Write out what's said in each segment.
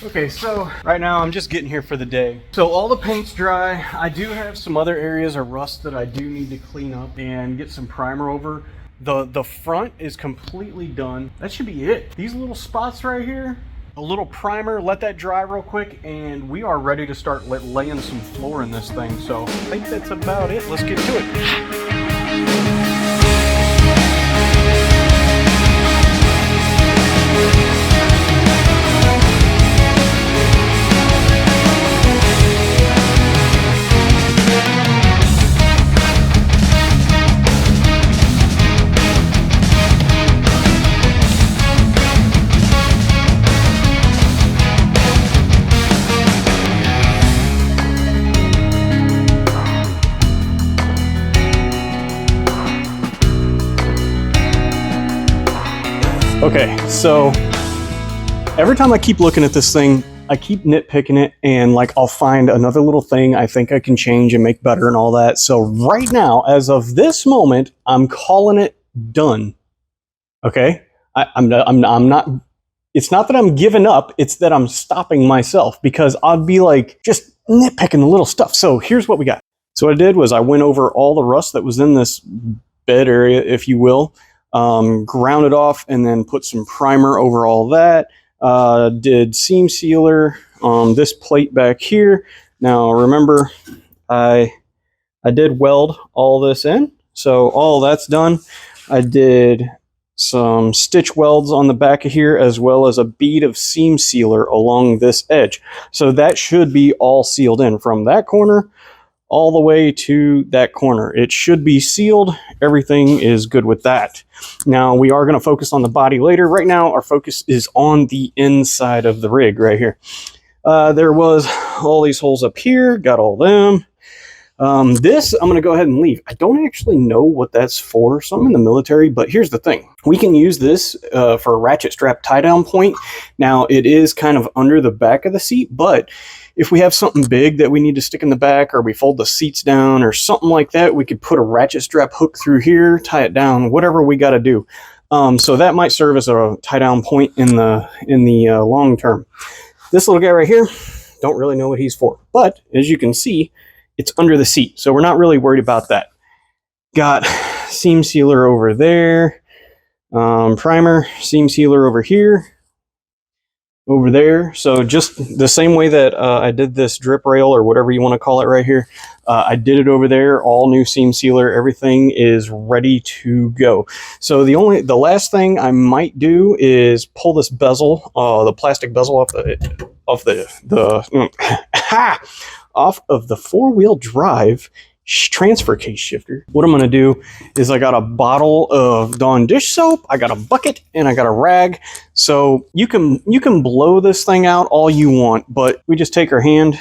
Okay, so right now I'm just getting here for the day. So all the paint's dry. I do have some other areas of rust that I do need to clean up and get some primer over. The front is completely done. That should be it. These little spots right here, a little primer, let that dry real quick, and we are ready to start laying some floor in this thing. So I think that's about it. Let's get to it. Okay, so every time I keep looking at this thing, I keep nitpicking it, and like I'll find another little thing I think I can change and make better and all that. So right now, as of this moment, I'm calling it done. Okay, I'm not. It's not that I'm giving up. It's that I'm stopping myself, because I'd be like just nitpicking the little stuff. So here's what we got. So what I did was I went over all the rust that was in this bed area, if you will. Ground it off and then put some primer over all that. Did seam sealer on this plate back here. Now remember, I did weld all this in, so all that's done. I did some stitch welds on the back of here, as well as a bead of seam sealer along this edge. So that should be all sealed in from that corner all the way to that corner. It should be sealed. Everything is good with that. Now we are going to focus on the body later. Right now our focus is on the inside of the rig right here. There was all these holes up here, got all them. This I'm going to go ahead and leave. I don't actually know what that's for. So I'm in the military, but here's the thing. We can use this for a ratchet strap tie down point. Now it is kind of under the back of the seat, but if we have something big that we need to stick in the back, or we fold the seats down or something like that, we could put a ratchet strap hook through here, tie it down, whatever we got to do. So that might serve as a tie down point in the long term. This little guy right here, don't really know what he's for, but as you can see, it's under the seat, so we're not really worried about that. Got seam sealer over there, primer, seam sealer over here, over there. So just the same way that I did this drip rail, or whatever you want to call it right here, I did it over there. All new seam sealer, everything is ready to go. So the last thing I might do is pull this bezel, the plastic bezel off the four-wheel drive transfer case shifter. What I'm going to do is I got a bottle of Dawn dish soap, I got a bucket, and I got a rag. So you can blow this thing out all you want, but we just take our hand,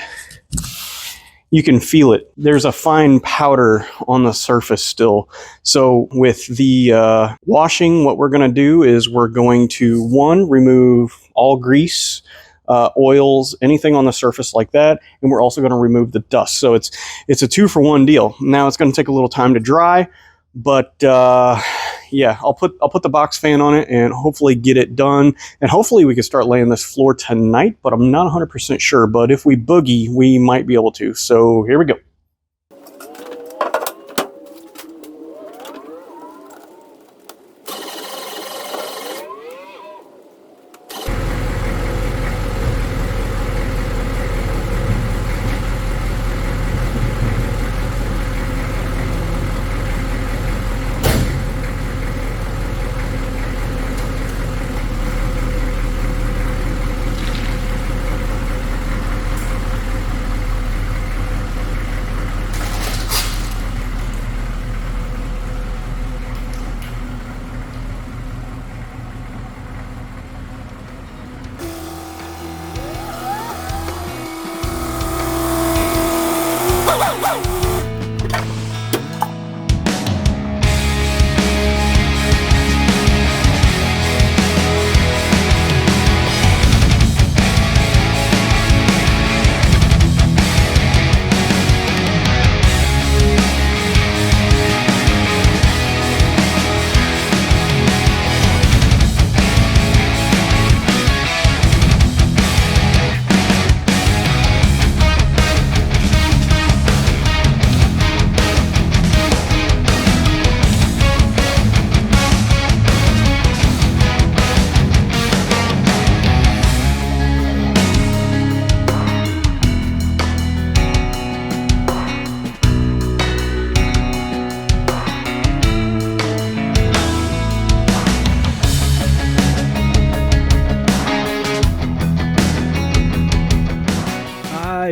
you can feel it. There's a fine powder on the surface still. So with the washing, what we're going to do is we're going to, one, remove all grease, oils, anything on the surface like that, and we're also going to remove the dust. So it's a 2-for-1 deal. Now it's going to take a little time to dry, but yeah, I'll put the box fan on it and hopefully get it done, and hopefully we can start laying this floor tonight, but I'm not 100% sure. But if we boogie, we might be able to. So here we go.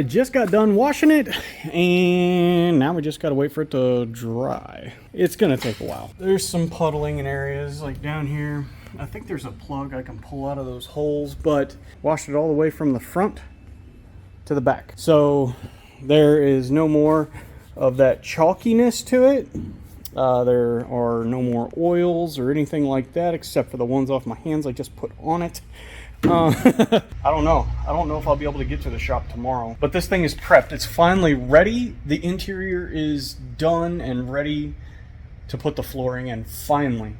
I just got done washing it, and now we just gotta wait for it to dry. It's gonna take a while. There's some puddling in areas like down here. I think there's a plug I can pull out of those holes, but washed it all the way from the front to the back. So there is no more of that chalkiness to it. There are no more oils or anything like that, except for the ones off my hands I just put on it. I don't know. I don't know if I'll be able to get to the shop tomorrow. But this thing is prepped. It's finally ready. The interior is done and ready to put the flooring in. Finally.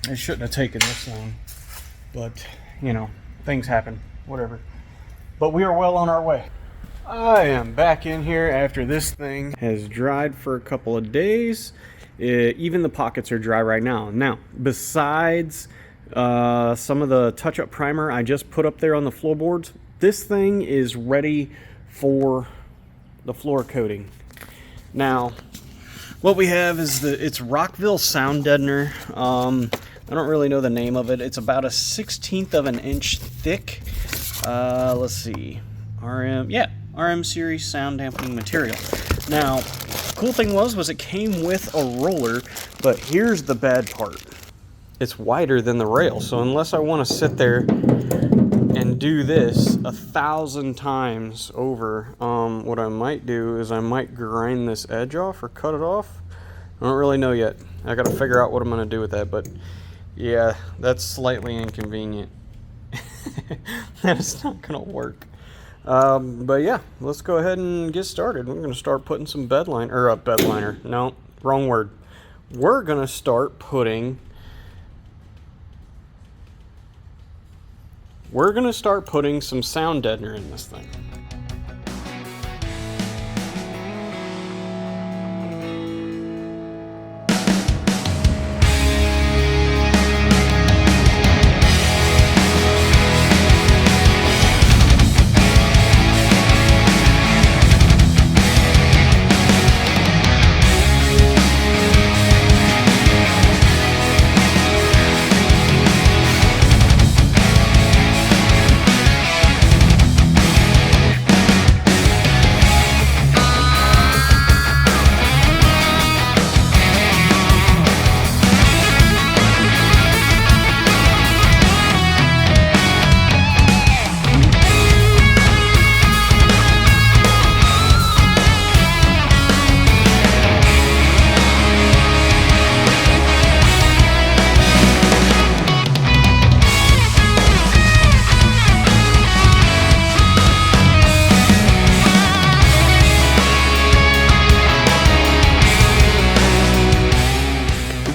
It shouldn't have taken this long. But, you know, things happen. Whatever. But we are well on our way. I am back in here after this thing has dried for a couple of days. Even the pockets are dry right now. Now, besides some of the touch-up primer I just put up there on the floorboards, this thing is ready for the floor coating. Now, what we have is it's Rockville Sound Deadener. I don't really know the name of it. It's about 1/16 of an inch thick. Let's see. RM series sound dampening material. Now, cool thing was it came with a roller, but here's the bad part. It's wider than the rail, so unless I want to sit there and do this 1,000 times over, what I might do is I might grind this edge off or cut it off. I don't really know yet. I gotta figure out what I'm gonna do with that, but yeah, that's slightly inconvenient. That is not gonna work. But yeah, let's go ahead and get started. We're gonna start putting some bed liner. No, wrong word. We're gonna start putting some sound deadener in this thing.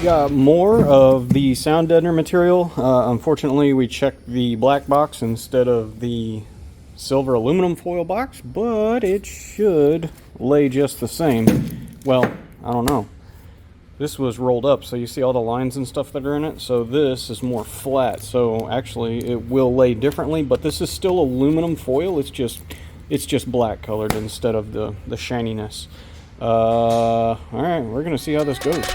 Got more of the sound deadener material. Unfortunately, we checked the black box instead of the silver aluminum foil box, but it should lay just the same. Well, I don't know. This was rolled up, so you see all the lines and stuff that are in it. So this is more flat, so actually it will lay differently, but this is still aluminum foil. It's just black colored instead of the shininess. All right, we're gonna see how this goes.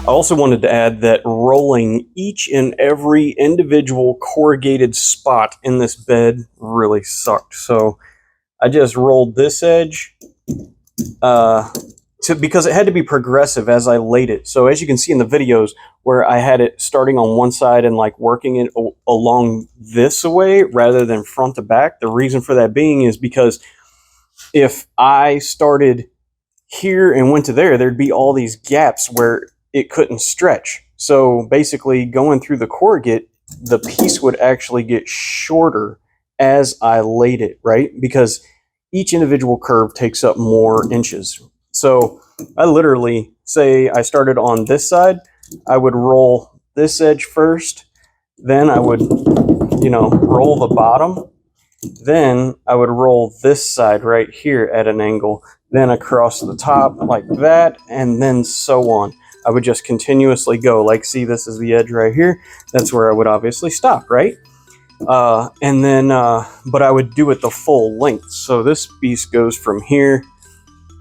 I also wanted to add that rolling each and every individual corrugated spot in this bed really sucked. So I just rolled this edge because it had to be progressive as I laid it. So as you can see in the videos where I had it starting on one side and like working it along this way rather than front to back, the reason for that being is because if I started here and went to there, there'd be all these gaps where it couldn't stretch. So basically going through the corrugate, the piece would actually get shorter as I laid it, right? Because each individual curve takes up more inches. So I literally, say I started on this side, I would roll this edge first, then I would, roll the bottom, then I would roll this side right here at an angle, then across the top like that, and then so on. I would just continuously go, like, see, this is the edge right here. That's where I would obviously stop, right? And then, but I would do it the full length. So this piece goes from here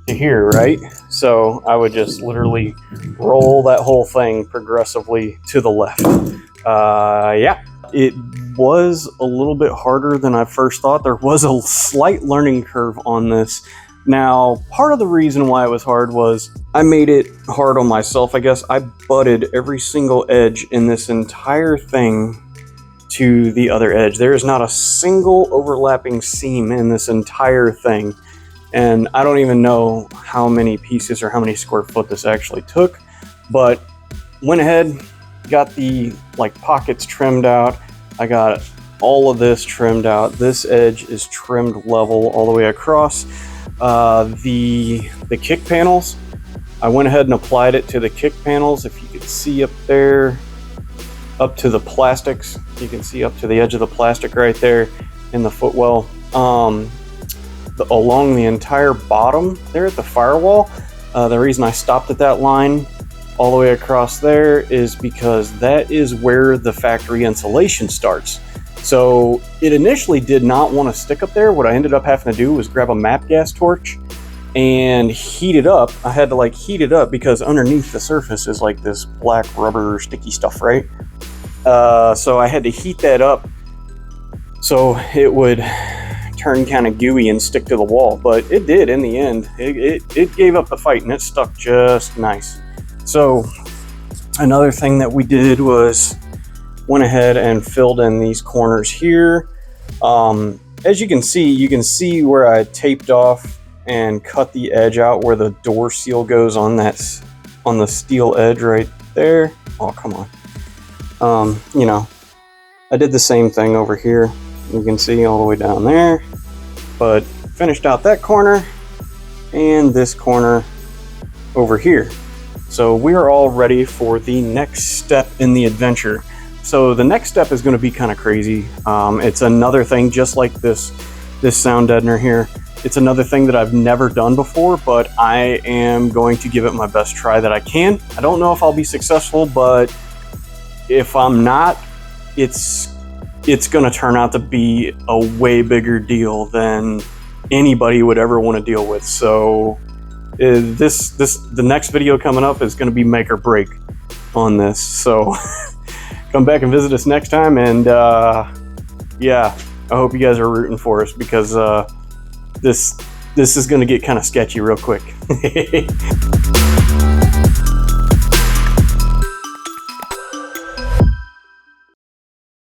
to here, right? So I would just literally roll that whole thing progressively to the left. Yeah, it was a little bit harder than I first thought. There was a slight learning curve on this. Now, part of the reason why it was hard was I made it hard on myself, I guess. I butted every single edge in this entire thing to the other edge. There is not a single overlapping seam in this entire thing. And I don't even know how many pieces or how many square foot this actually took, but went ahead, got the pockets trimmed out. I got all of this trimmed out. This edge is trimmed level all the way across. The kick panels, I went ahead and applied it to the kick panels. If you could see up there, up to the plastics, you can see up to the edge of the plastic right there in the footwell. Along the entire bottom there at the firewall, the reason I stopped at that line all the way across there is because that is where the factory insulation starts. So it initially did not want to stick up there. What I ended up having to do was grab a MAP gas torch and heat it up. I had to heat it up because underneath the surface is like this black rubber sticky stuff, right? So I had to heat that up so it would turn kind of gooey and stick to the wall, but it did in the end. It gave up the fight and it stuck just nice. So another thing that we did was went ahead and filled in these corners here. As you can see where I taped off and cut the edge out where the door seal goes on the steel edge right there. Oh, come on. I did the same thing over here. You can see all the way down there, but finished out that corner and this corner over here. So we are all ready for the next step in the adventure. So the next step is going to be kind of crazy. It's another thing just like this sound deadener here. It's another thing that I've never done before, but I am going to give it my best try that I can. I don't know if I'll be successful, but if I'm not, it's going to turn out to be a way bigger deal than anybody would ever want to deal with. So the next video coming up is going to be make or break on this. So come back and visit us next time. And yeah, I hope you guys are rooting for us because this is going to get kind of sketchy real quick.